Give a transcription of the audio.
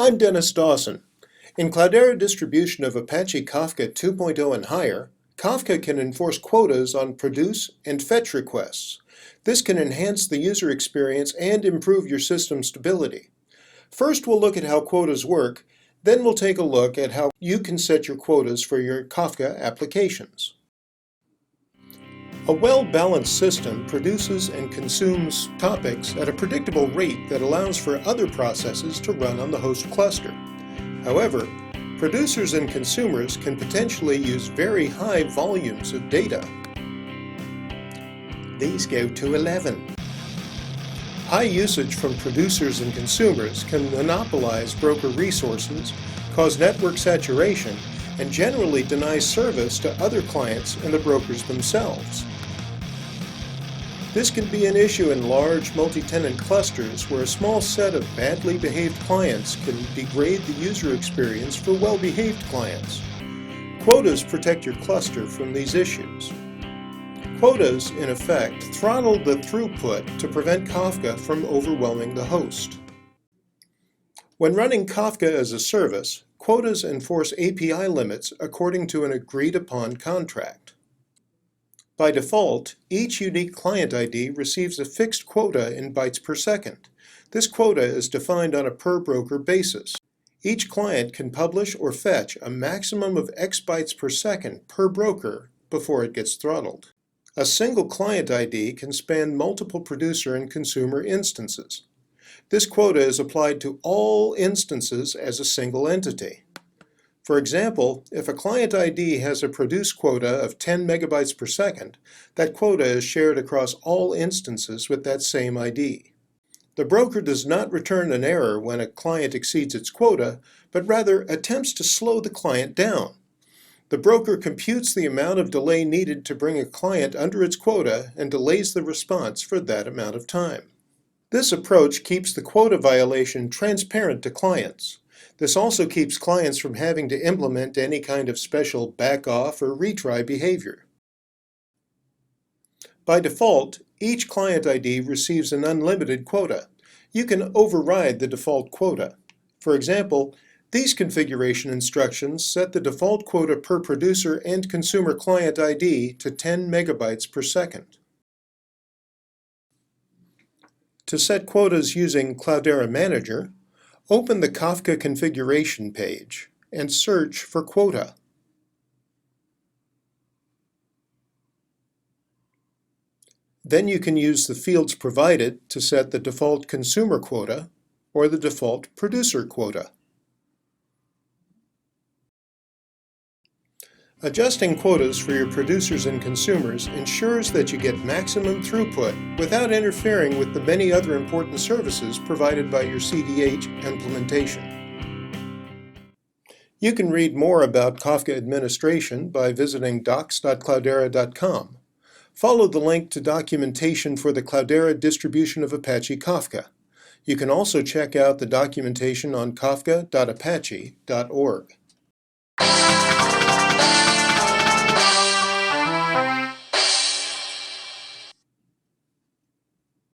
I'm Dennis Dawson. In Cloudera distribution of Apache Kafka 2.0 and higher, Kafka can enforce quotas on produce and fetch requests. This can enhance the user experience and improve your system stability. First, we'll look at how quotas work, then we'll take a look at how you can set your quotas for your Kafka applications. A well-balanced system produces and consumes topics at a predictable rate that allows for other processes to run on the host cluster. However, producers and consumers can potentially use very high volumes of data. These go to 11. High usage from producers and consumers can monopolize broker resources, cause network saturation, and generally deny service to other clients and the brokers themselves. This can be an issue in large multi-tenant clusters where a small set of badly behaved clients can degrade the user experience for well-behaved clients. Quotas protect your cluster from these issues. Quotas, in effect, throttle the throughput to prevent Kafka from overwhelming the host. When running Kafka as a service, quotas enforce API limits according to an agreed-upon contract. By default, each unique client ID receives a fixed quota in bytes per second. This quota is defined on a per-broker basis. Each client can publish or fetch a maximum of X bytes per second per broker before it gets throttled. A single client ID can span multiple producer and consumer instances. This quota is applied to all instances as a single entity. For example, if a client ID has a produce quota of 10 megabytes per second, that quota is shared across all instances with that same ID. The broker does not return an error when a client exceeds its quota, but rather attempts to slow the client down. The broker computes the amount of delay needed to bring a client under its quota and delays the response for that amount of time. This approach keeps the quota violation transparent to clients. This also keeps clients from having to implement any kind of special back-off or retry behavior. By default, each client ID receives an unlimited quota. You can override the default quota. For example, these configuration instructions set the default quota per producer and consumer client ID to 10 megabytes per second. To set quotas using Cloudera Manager, open the Kafka configuration page and search for quota. Then you can use the fields provided to set the default consumer quota or the default producer quota. Adjusting quotas for your producers and consumers ensures that you get maximum throughput without interfering with the many other important services provided by your CDH implementation. You can read more about Kafka administration by visiting docs.cloudera.com. Follow the link to documentation for the Cloudera distribution of Apache Kafka. You can also check out the documentation on kafka.apache.org.